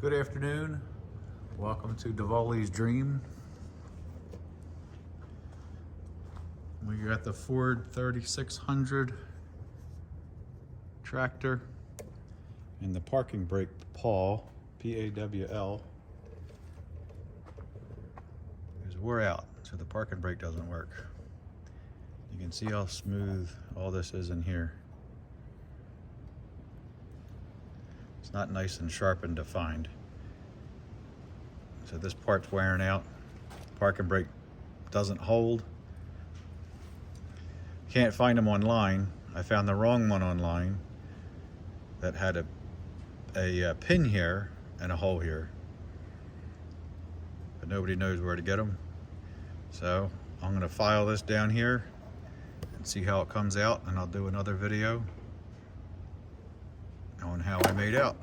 Good afternoon. Welcome to Diwali's Dream. We got the Ford 3600 tractor and the parking brake pawl, P-A-W-L, is wore out, so the parking brake doesn't work. You can see how smooth all this is in here. It's not nice and sharp and defined. So this part's wearing out. The parking brake doesn't hold. Can't find them online. I found the wrong one online that had a pin here and a hole here, but nobody knows where to get them. So I'm going to file this down here and see how it comes out, and I'll do another video on how I made out.